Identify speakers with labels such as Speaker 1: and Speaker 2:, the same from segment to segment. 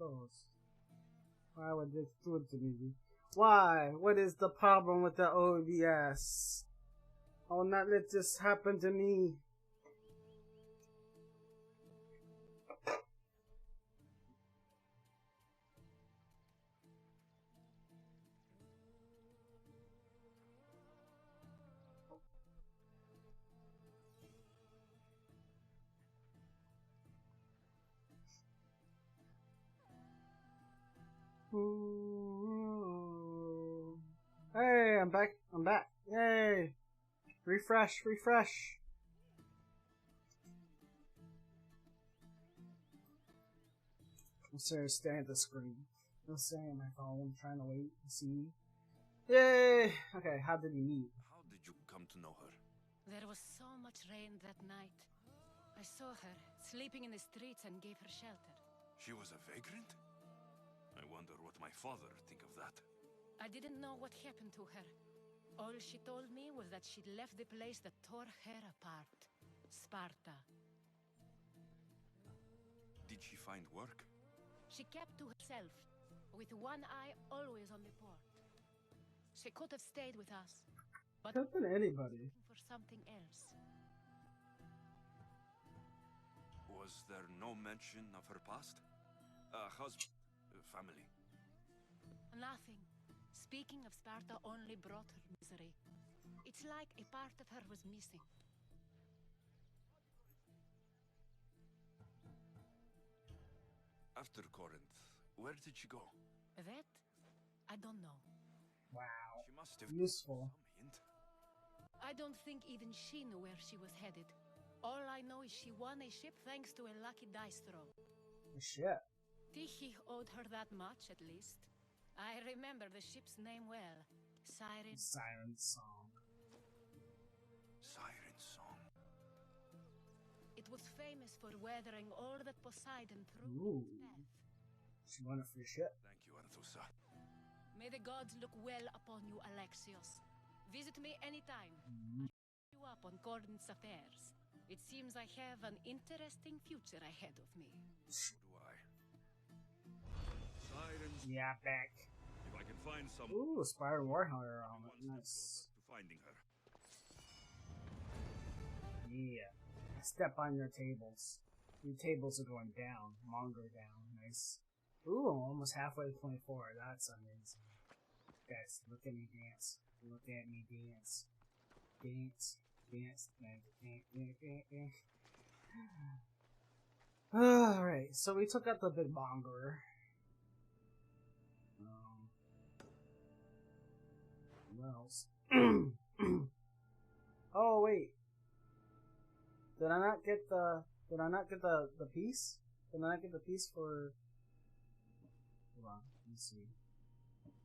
Speaker 1: closed. Why would this do it to me? Why? What is the problem with the OBS? I will not let this happen to me. Hey, I'm back. I'm back. Yay. Refresh, refresh. I'm serious, staring at the screen. I'm staring at my phone, trying to wait to see. Yay! Okay, how did we meet?
Speaker 2: How did you come to know her?
Speaker 3: There was so much rain that night. I saw her sleeping in the streets and gave her shelter.
Speaker 2: She was a vagrant? I wonder what my father think of that.
Speaker 3: I didn't know what happened to her. All she told me was that she'd left the place that tore her apart. Sparta.
Speaker 2: Did she find work?
Speaker 3: She kept to herself, with one eye always on the port. She could have stayed with us, but
Speaker 1: Could have been anybody.
Speaker 3: for something else.
Speaker 2: Was there no mention of her past? Husband, family?
Speaker 3: Nothing. Speaking of Sparta only brought her misery. It's like a part of her was missing.
Speaker 2: After Corinth, where did she go?
Speaker 3: That? I don't know.
Speaker 1: Wow.
Speaker 2: She must have
Speaker 1: Useful.
Speaker 2: some hint.
Speaker 3: I don't think even she knew where she was headed. All I know is she won a ship thanks to a lucky dice throw.
Speaker 1: Shit.
Speaker 3: Tyche owed her that much, at least. I remember the ship's name well. Siren.
Speaker 1: Siren Song.
Speaker 2: Siren song.
Speaker 3: It was famous for weathering all that Poseidon threw
Speaker 1: Ooh.
Speaker 3: in its path.
Speaker 1: She wanted free shit.
Speaker 2: Thank you, Arethusa.
Speaker 3: May the gods look well upon you, Alexios. Visit me anytime.
Speaker 1: Mm-hmm.
Speaker 3: I'll follow you up on Corinth's affairs. It seems I have an interesting future ahead of me.
Speaker 2: So do I. Sirens.
Speaker 1: Yeah, back.
Speaker 2: If I can find some.
Speaker 1: Ooh, Spider Warhunter
Speaker 2: one
Speaker 1: helmet.
Speaker 2: step
Speaker 1: Nice.
Speaker 2: closer to finding her.
Speaker 1: Yeah. Step on your tables. Your tables are going down. Longer down. Nice. Ooh, almost halfway to 24. That's amazing. Guys, look at me dance. Look at me dance. Dance. Dance. Dance. Alright, so we took out the big monger. What else? Oh wait. Did I not get the piece? Did I not get the piece for hold on, let me see.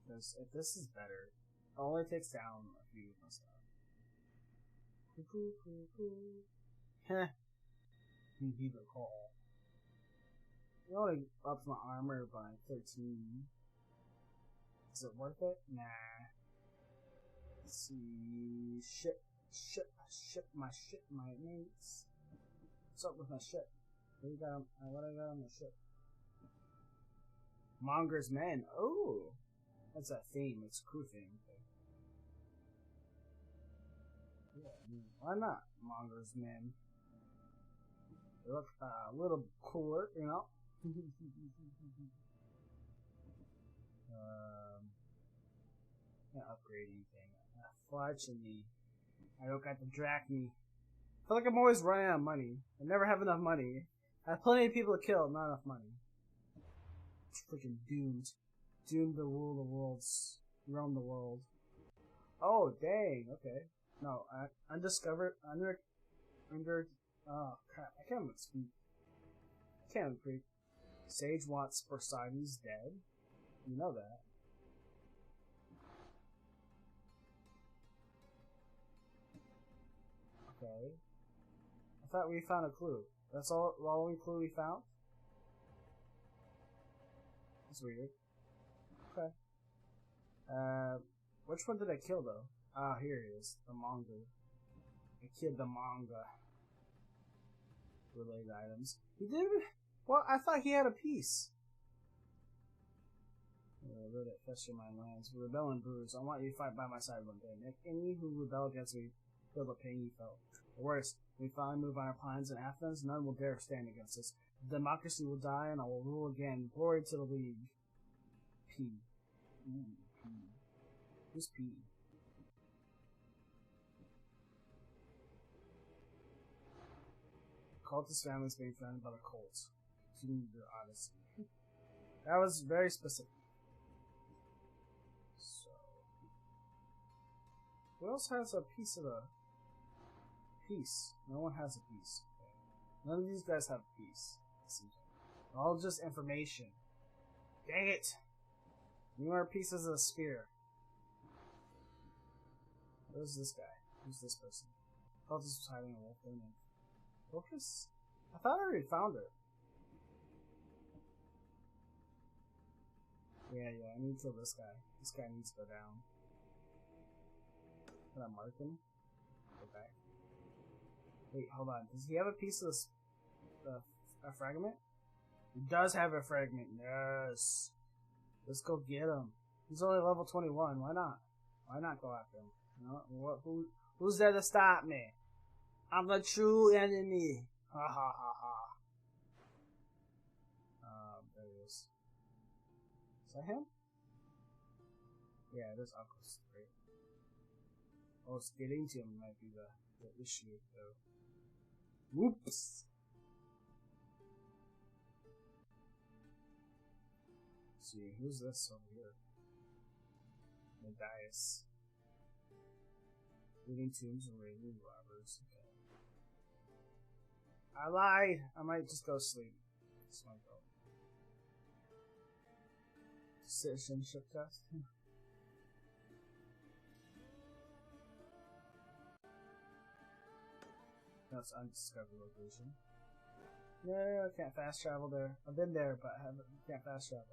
Speaker 1: Because if this is better, it only takes down a few of my stuff. Heh. You heed the call. It only ups my armor by 13. Is it worth it? Nah. Let's see. Ship my mates. What's up with my ship? What I got on the ship? Monger's Men. Oh, that's a theme. It's a crew theme. Okay. Yeah, I mean, why not? Monger's Men. They look a little cooler, you know. Can't upgrade anything. Unfortunately, I don't got the drachmi. I feel like I'm always running out of money. I never have enough money. I have plenty of people to kill, not enough money. Freaking doomed. Doomed to rule the worlds. Roam the world. Oh, dang, okay. No, undiscovered, oh crap, I can't even speak. I can't even speak. Sage wants Poseidon's dead. You know that. Okay. I thought we found a clue. That's all the only clue we found? That's weird. Okay. Which one did I kill though? Ah, here it is. The manga. I killed the manga. Related items. He did? Well, I thought he had a piece. I wrote it, fester my lands. Rebel and bruise. I want you to fight by my side one day. Make any who rebel against me feel the pain you felt. Or worse, we finally move on our plans in Athens, none will dare stand against us. Democracy will die, and I will rule again. Glory to the League. P. Ooh, P. Who's P? Cultist families being founded by the cults. Continue your odyssey. That was very specific. So, who else has a piece of the piece? No one has a piece. Okay. None of these guys have a piece. All just information. Dang it! You are pieces of the spear. Where's this guy? Who's this person? Cultist was hiding a wolf in it. Focus? I thought I already found it. Yeah, I need to kill this guy. This guy needs to go down. Can I mark him? Go back. Wait, hold on. Does he have a piece of this, a fragment? He does have a fragment. Yes. Let's go get him. He's only level 21. Why not? Why not go after him? You know, who's there to stop me? I'm the true enemy. Ha ha ha ha. There he is. Is that him? Yeah, it is Uncle Straight. Oh, it's getting to him might be the issue, though. Whoops! Let's see, who's this over here? Medias. Leading tombs and raiding robbers. Okay. I lied! I might just go sleep. Just wanna go. Citizenship test? That's undiscovered location. No, I can't fast travel there. I've been there, but I can't fast travel.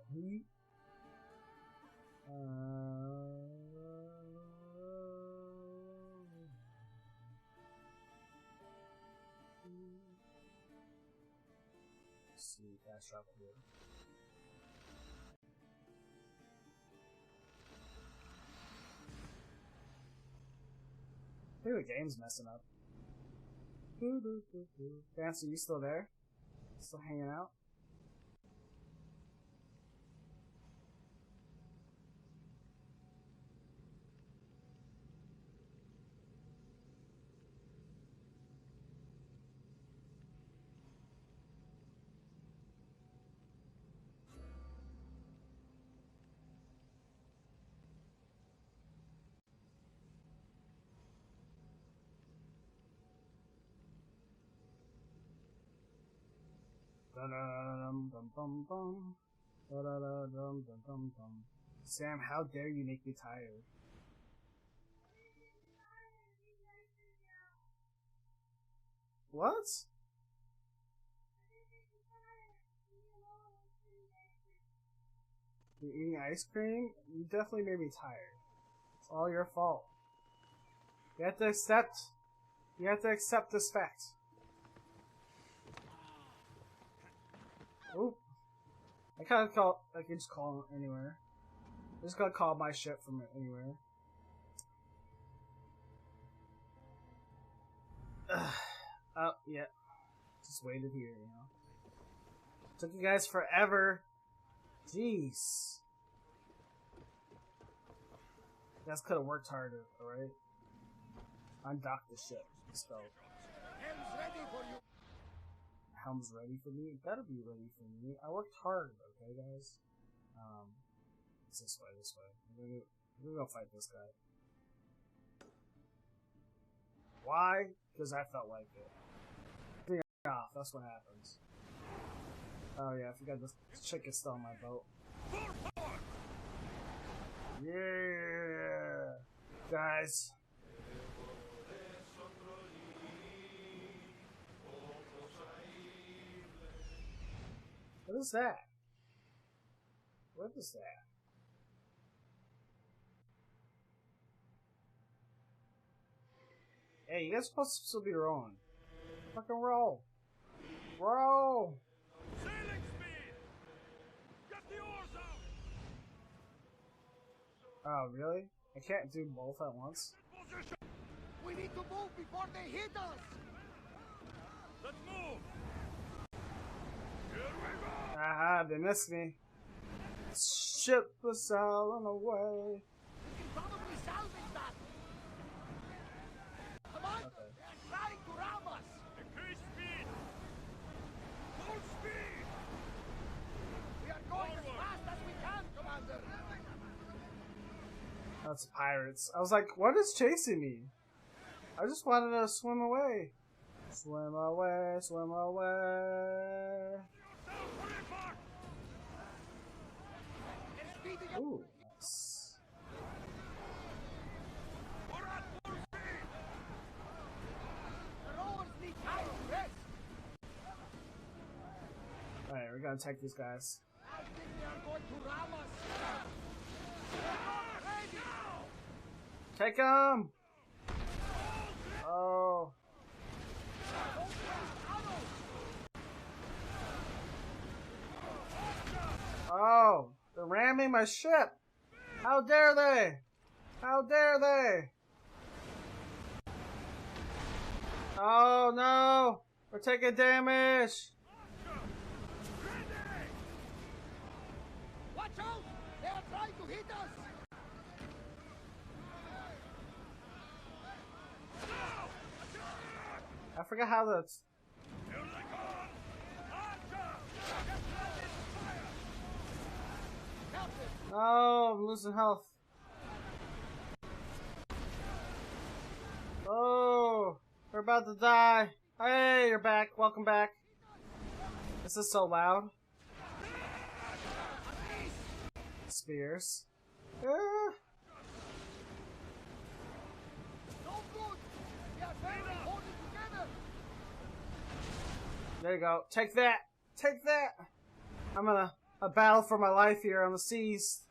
Speaker 1: Let's see, fast travel here. I think the game's messing up. Fancy, you still there? Still hanging out? Sam, how dare you make me tired? What? You're eating ice cream? You definitely made me tired. It's all your fault. You have to accept this fact. Oop. I can just call him anywhere. I just gotta call my ship from anywhere. Oh, yeah. Just waited here, you know. Took you guys forever. Jeez. You guys could have worked harder, alright? Undock the ship. Let's go.
Speaker 4: Helm's ready for you.
Speaker 1: Helm's ready for me? It better be ready for me. I worked hard, okay, guys? It's this way. We're gonna go fight this guy. Why? Because I felt like it. Bring it off, that's what happens. Oh yeah, I forgot this chick is still on my boat. Yeah! Guys. What is that? What is that? Hey, you guys are supposed to still be rowing. Fucking roll. Roll!
Speaker 4: Sailing speed! Get the oars out!
Speaker 1: Oh, really? I can't do both at once?
Speaker 4: We need to move before they hit us!
Speaker 2: Let's move! Here we go!
Speaker 1: Ah, they missed me. Ship was sailing away.
Speaker 4: We can probably salvage that! Come on!
Speaker 1: Okay.
Speaker 4: They're trying to ram us!
Speaker 2: Increase speed! Full speed!
Speaker 4: We are going as fast as we can, Commander!
Speaker 1: That's pirates. I was like, what is chasing me? I just wanted to swim away. Swim away, swim away.
Speaker 4: They're speeding up!
Speaker 1: Ooh, nice.
Speaker 2: We're at full speed!
Speaker 4: The rowers need time to rest!
Speaker 1: Alright, we're gonna take these guys.
Speaker 4: I think they are going to ram us! We're not ready!
Speaker 1: Take them! Oh.
Speaker 4: Don't waste arrows!
Speaker 1: Oh, they're ramming my ship. How dare they? How dare they? Oh no, we're taking damage.
Speaker 4: Watch out! They are trying to hit us!
Speaker 1: I forgot how that's.
Speaker 2: Here they come! Archer!
Speaker 4: Captain!
Speaker 1: Oh, I'm losing health. Oh, we're about to die. Hey, you're back. Welcome back. This is so loud. Spears. Ah.
Speaker 4: No good! We are barely holding together!
Speaker 1: There you go. Take that. Take that. I'm gonna a battle for my life here on the seas.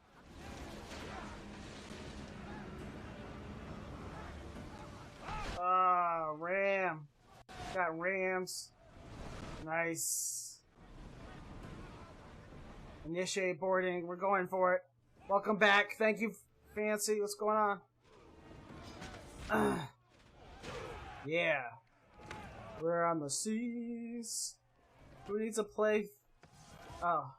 Speaker 1: Ah, ram. Got rams. Nice. Initiate boarding. We're going for it. Welcome back. Thank you, Fancy. What's going on? Yeah. We're on the seas. Who needs a play? Oh.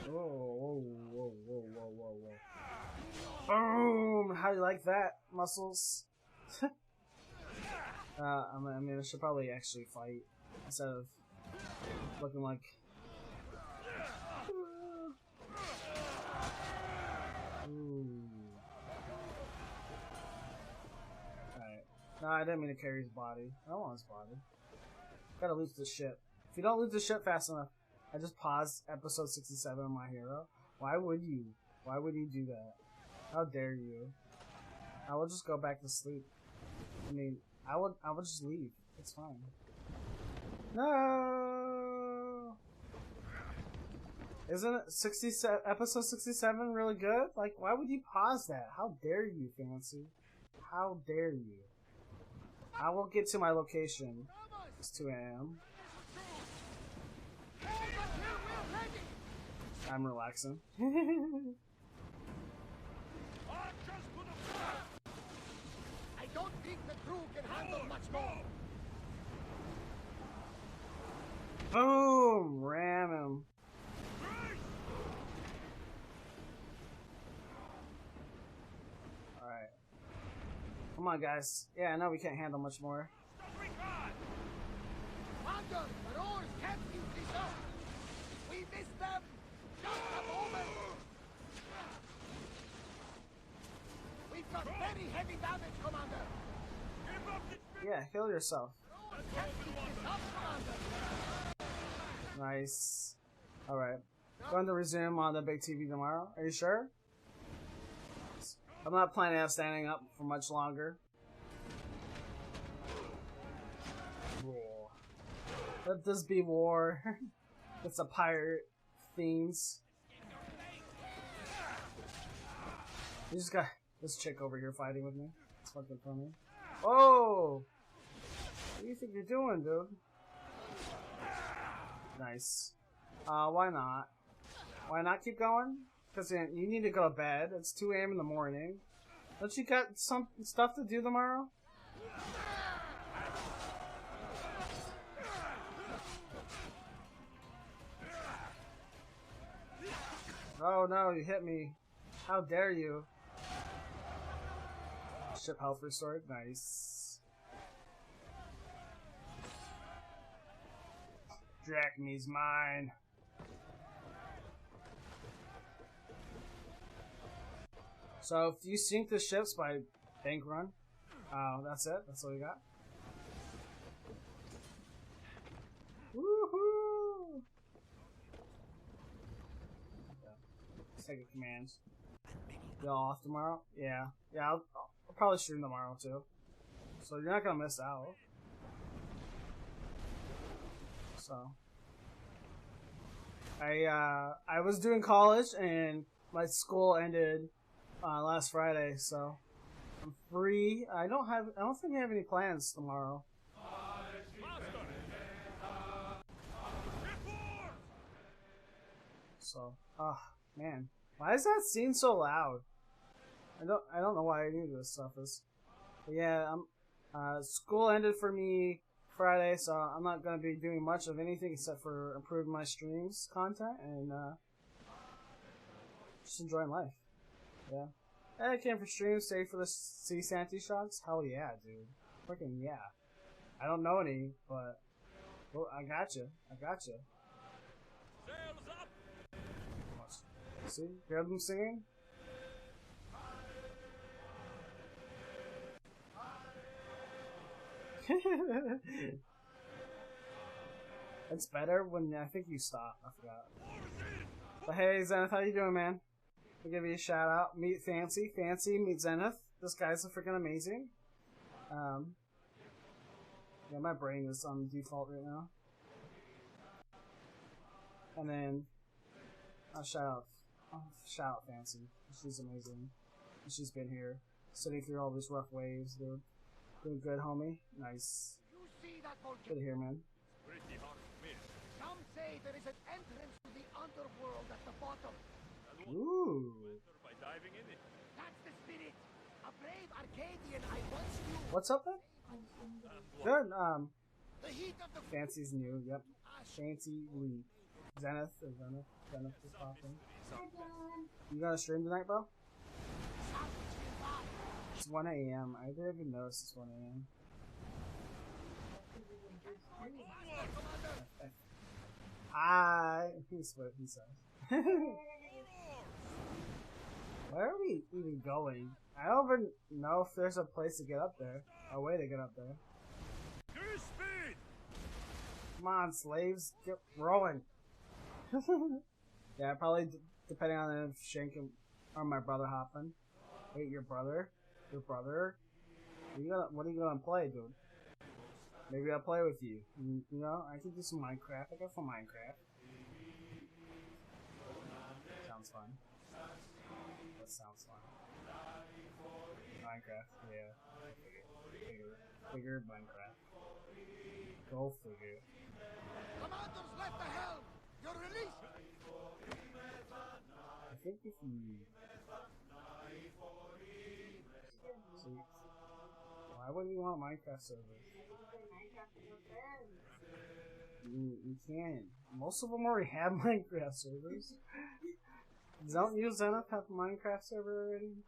Speaker 1: Whoa, whoa, whoa, whoa, whoa, whoa, whoa. Boom! How do you like that, muscles? I mean, I should probably actually fight instead of looking like. Ooh. Alright. No, I didn't mean to carry his body. I don't want his body. Gotta loot the ship. If you don't loot the ship fast enough, I just paused episode 67 of My Hero. Why would you? Why would you do that? How dare you? I will just go back to sleep. I mean, I would just leave. It's fine. No. Isn't it episode 67 really good? Like, why would you pause that? How dare you, Fancy? How dare you? I will get to my location. It's 2 a.m. I'm relaxing.
Speaker 4: I don't think the crew can handle much more.
Speaker 1: Boom! Ram him. Alright. Come on, guys. Yeah, I know we can't handle much more.
Speaker 4: Commander, the rowers can't keep this up. We missed them. Just a moment. We've got very heavy damage, Commander.
Speaker 1: Yeah, heal yourself.
Speaker 4: Rowers can't keep this up, Commander.
Speaker 1: Nice. Alright. Going to resume on the big TV tomorrow. Are you sure? I'm not planning on standing up for much longer. War. Let this be war. It's a pirate themes. You just got this chick over here fighting with me. It's fucking funny. Oh! What do you think you're doing, dude? Nice. Why not? Why not keep going? Because you need to go to bed. It's 2 a.m. in the morning. Don't you got some stuff to do tomorrow? Oh no, you hit me. How dare you? Ship health restored. Nice. Drachme's mine. So if you sink the ships by bank run, that's it. That's all you got. Woohoo! Okay. Let's take a command. Y'all off tomorrow? Yeah. Yeah, I'll probably stream tomorrow too. So you're not gonna miss out. So I was doing college and my school ended last Friday, so I'm free. I don't think I have any plans tomorrow. So, man, why is that scene so loud? I don't know why any of this stuff is. But yeah, school ended for me Friday, so I'm not gonna be doing much of anything except for improving my streams content and just enjoying life. Yeah. And I came for streams, stay for the sea Santy shots. Hell yeah, dude. Freaking yeah. I don't know any, but well, I gotcha.
Speaker 2: Sails up!
Speaker 1: See? Hear them singing? It's better when I think you stop. I forgot. But hey, Zenith, how you doing, man? I'll give you a shout out. Meet Fancy. Fancy, meet Zenith. This guy's freaking amazing. Yeah, my brain is on default right now. And then I'll shout out Fancy. She's amazing. She's been here, sitting through all these rough waves, dude. Doing good, homie. Nice.
Speaker 4: You see that
Speaker 1: Good to hear, man.
Speaker 2: Pretty hard to miss.
Speaker 4: Some say there is an entrance to the underworld at the bottom.
Speaker 1: Ooh.
Speaker 2: By diving in it.
Speaker 4: That's the spirit. A brave Arcadian I once knew.
Speaker 1: What's up, then? Good.
Speaker 4: The heat of the
Speaker 1: Fancy's new. Yep. Fancy Lee. Zenith is popping. You gonna stream tonight, bro? It's 1 a.m. I didn't even notice it's 1 a.m. Hi. He's what he says. Where are we even going? I don't even know if there's a place to get up there. A way to get up there.
Speaker 2: Good speed!
Speaker 1: Come on, slaves. Get rolling. Yeah, probably depending on if Shank or my brother hopping. Wait, your brother? Your brother? What are you gonna play, dude? Maybe I'll play with you. You know, I can do some Minecraft. I got some Minecraft. Sounds fun. That sounds fun. Minecraft, yeah. Figure Minecraft. Go figure.
Speaker 4: Commanders left the helm. You're released.
Speaker 1: I think if you... See, why wouldn't you want Minecraft servers? You can. Most of them already have Minecraft servers. Don't you Zenith have a Minecraft server already?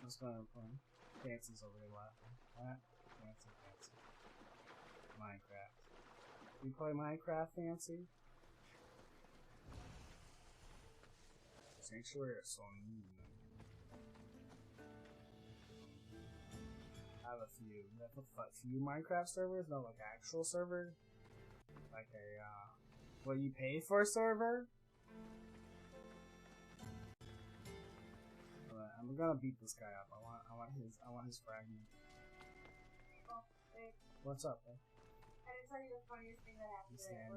Speaker 1: That's kind of fun. Fancy's over here laughing. Fancy. Minecraft. You play Minecraft, Fancy? Sanctuary or Sony? I have a few. I have a few Minecraft servers, not like actual servers. Like a, what you pay for a server? I'm gonna beat this guy up. I want his fragment.
Speaker 5: Oh, wait.
Speaker 1: What's up, man?
Speaker 5: I didn't tell you the funniest thing that happened today.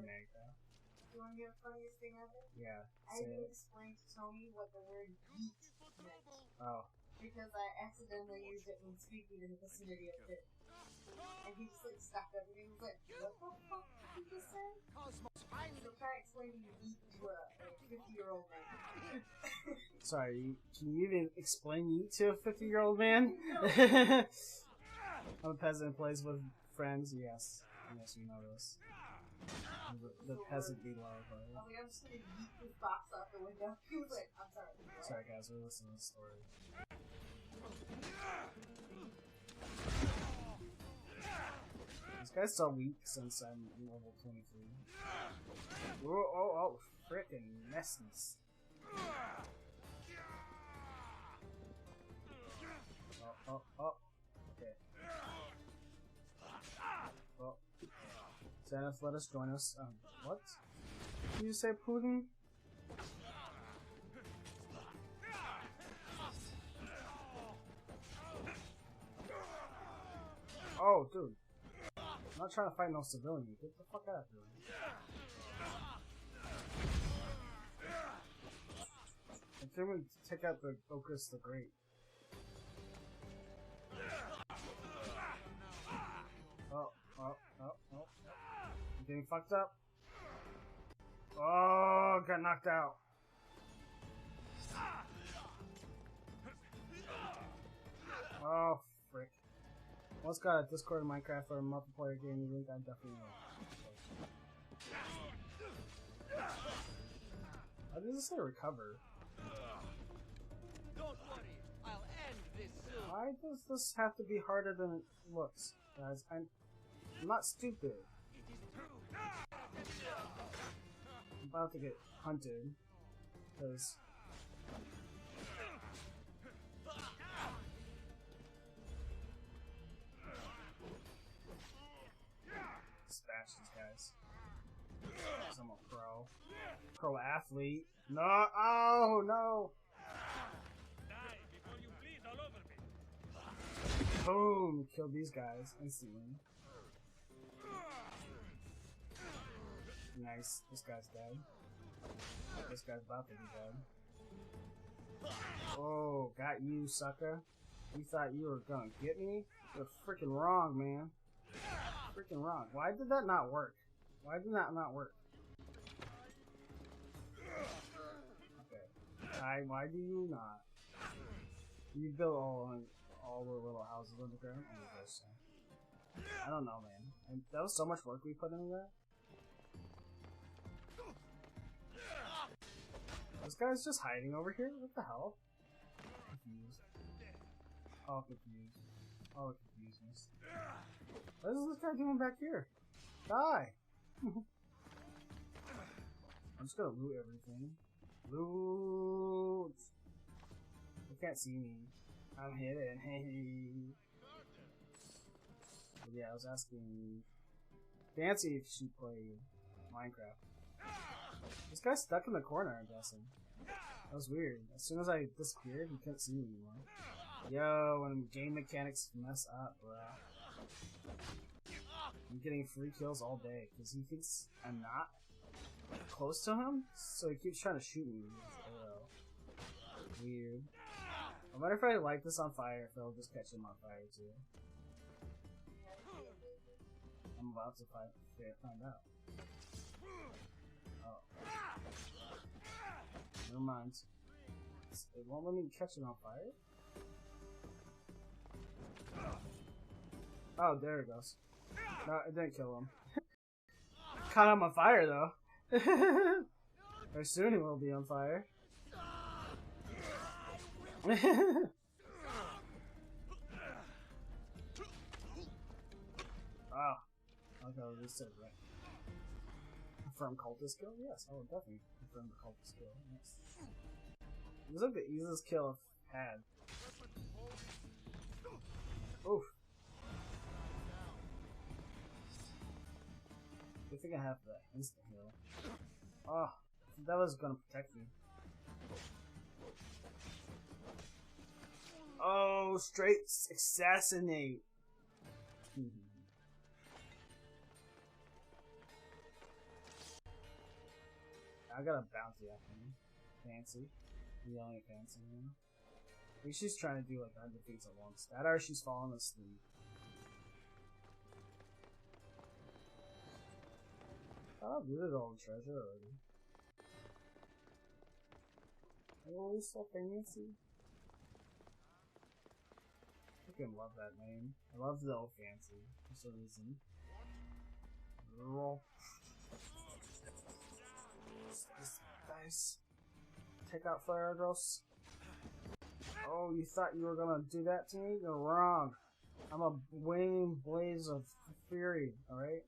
Speaker 5: You want to hear the funniest thing ever?
Speaker 1: Yeah.
Speaker 5: I had to explain to Tony what the word geek meant.
Speaker 1: Oh.
Speaker 5: Because I accidentally used it when speaking in the vicinity of it. And he just like stopped everything. He was like, what the fuck did you just say?
Speaker 4: Cosmos finally.
Speaker 5: So try explaining geek to a 50-year-old man.
Speaker 1: Sorry, can you even explain yeet to a 50-year-old man? I'm a peasant who plays with friends. Yes. Yes, you know this. The peasant be love,
Speaker 5: I
Speaker 1: right?
Speaker 5: was like, I'm just gonna yeet this box out the window. He was like, I'm sorry.
Speaker 1: Sorry guys, we're listening to the story. This guy's so weak since I'm level 23. Oh, frickin' messiness. Oh, okay. Oh. Zenith, let us join us. What? Did you say Putin? Oh, dude. I'm not trying to fight no civilian. Get the fuck out of here. I'm trying to take out the Ocus the Great. Oh. I'm getting fucked up. Oh, got knocked out. Oh, frick. Once got a Discord in Minecraft or a multiplayer game link, I definitely will. How does this say recover?
Speaker 4: Don't worry, I'll end this soon.
Speaker 1: Why does this have to be harder than it looks? Guys, I'm not stupid. I'm about to get hunted. Because... Smash these guys. I'm a pro. Pro athlete. No! Oh, no!
Speaker 6: Die before you bleed all over me.
Speaker 1: Boom! Killed these guys instantly. Nice. This guy's dead. This guy's about to be dead. Oh, got you, sucker. You thought you were gonna get me? You're freaking wrong, man. Freaking wrong. Why did that not work? Why did that not work? Okay. Why do you not? You build all the little houses underground? I don't know, man. And that was so much work we put into that. This guy's just hiding over here? What the hell? Confused. Oh, confused. Oh, confused. What is this guy doing back here? Die! I'm just gonna loot everything. Loot! They can't see me. I'm hidden. Hey. But yeah, I was asking Fancy if she played Minecraft. This guy's stuck in the corner, I'm guessing. That was weird. As soon as I disappeared, he couldn't see me anymore. Yo, when game mechanics mess up, bro. I'm getting free kills all day because he thinks I'm not close to him, so he keeps trying to shoot me with his arrow. Weird. I wonder if I light this on fire, if it'll just catch him on fire too. I'm about to find out. Oh. Never mind. It won't let me catch it on fire? Oh, there it goes. No, it didn't kill him. Caught him on fire though. Or soon he will be on fire. Oh. Okay, this said right. Confirm cultist kill? Yes, I will definitely confirm the cultist kill. Yes. It was like the easiest kill I've had. Oof. I think I have the instant heal. Oh, that was gonna protect me. Oh, straight assassinate. I got a bounty after me. Fancy. Yelling at Fancy, you know? I think she's trying to do like 100 things at once. That or she's falling asleep. I've looted all the treasure already. Oh, so fancy. I freaking love that name. I love the old fancy for some reason. Roll. Nice. Take out Flarados. Oh, you thought you were gonna do that to me? You're wrong. I'm a waning blaze of fury, alright?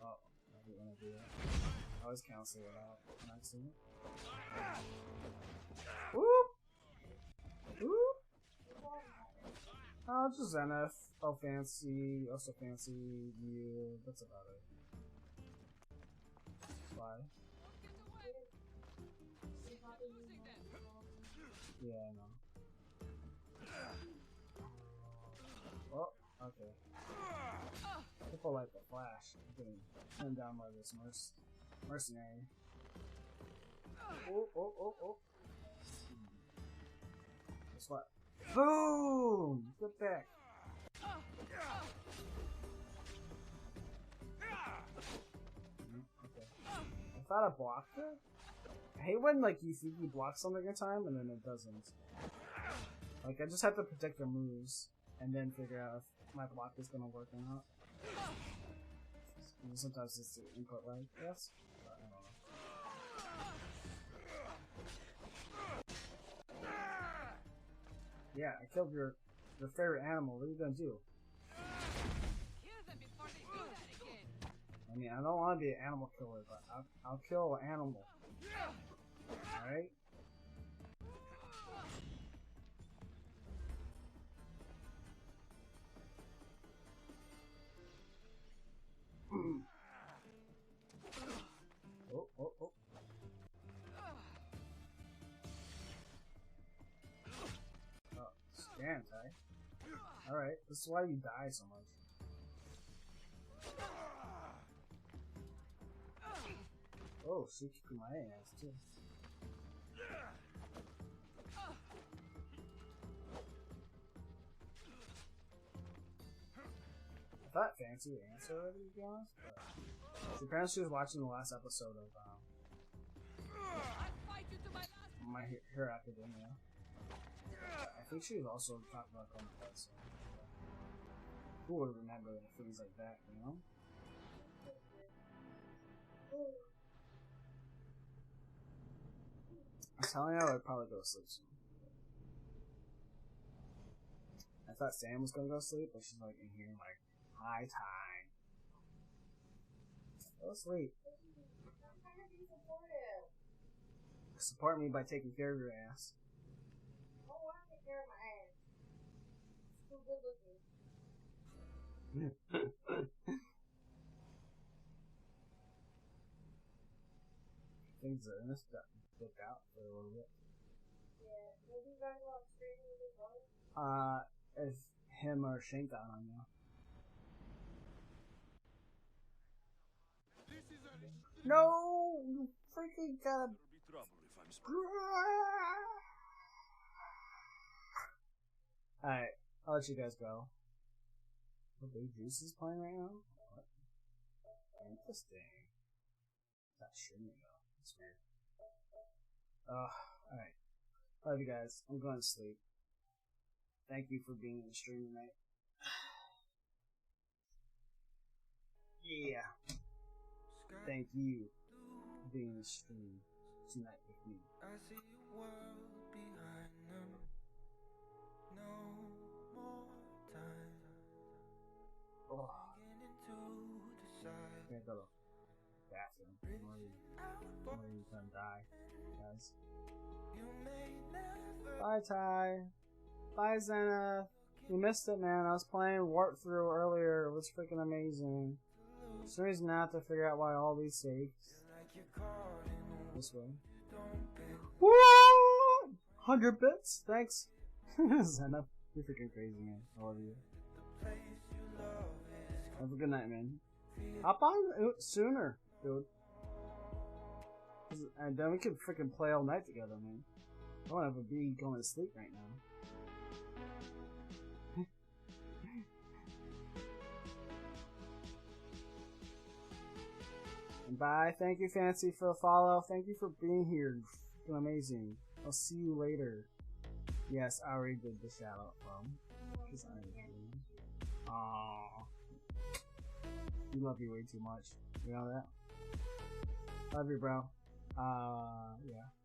Speaker 1: Oh, I didn't want to do that. I always cancel it out. Can I see it? Whoop! Whoop! Oh, just Zenith. Oh, fancy. Also fancy. You. That's about it. Why? Yeah, I know. Oh, okay. People like the Flash. I'm getting pinned down by this mercenary. Oh, oh, oh, oh. Guess what? Boom! Get back. Okay. I thought I blocked it. I hate when like you think you block something at a time and then it doesn't. Like I just have to protect their moves and then figure out if my block is gonna work or not. And sometimes it's the input lag, yes. But I don't know. Yeah, I killed your favorite animal. What are you gonna do? I mean, I don't want to be an animal killer, but I'll kill an animal. Alright? Oh, oh, oh. Oh, stand, eh? Alright, this is why you die so much. Oh, she kicked my ass too. I thought Fancy would answer already, to be honest, but she apparently she was watching the last episode of My Hero Academia. I think she was also talking about Chroma Quest, so who would remember things like that, you know? I'm telling you, I'd probably go to sleep soon. I thought Sam was gonna go to sleep, but she's like in here like, high time. Go to sleep. Support me by taking care of your ass.
Speaker 5: I don't want to take care of my ass. It's too good looking.
Speaker 1: Things are in this got booked out for a little bit.
Speaker 5: Yeah, maybe you guys want to stream with this one?
Speaker 1: If him or Shank got on you. No! You freaking gotta.
Speaker 2: There'll be trouble if I'm sprung.
Speaker 1: Alright, I'll let you guys go. Oh, Big Juice is playing right now? What? Interesting. Not streaming though. That's weird. Alright. Love you guys. I'm going to sleep. Thank you for being in the stream tonight. Yeah. Thank you for being in the stream tonight with me.
Speaker 7: I see a world behind them. No more time.
Speaker 1: Oh.
Speaker 7: Beginning to decide.
Speaker 1: Can't go to the bathroom. I'm already gonna die, guys.
Speaker 7: You may never
Speaker 1: Bye, Ty. Bye, Zena. You missed it, man. I was playing Warp Through earlier. It was freaking amazing. For some reason, I have to figure out why all these saves
Speaker 7: like you're caught in a
Speaker 1: this way.
Speaker 7: don't be.
Speaker 1: What? 100 bits? Thanks. Zena, you're freaking crazy, man. I love you.
Speaker 7: The place you love is
Speaker 1: Have a good night, man. Hop on sooner, dude. And then we can freaking play all night together, man. I don't have a bee going to sleep right now. And bye. Thank you, Fancy, for the follow. Thank you for being here. Fucking amazing. I'll see you later. Yes, I already did the shout out from. Cause I Aww. We love you way too much. You know that? Love you, bro. Yeah.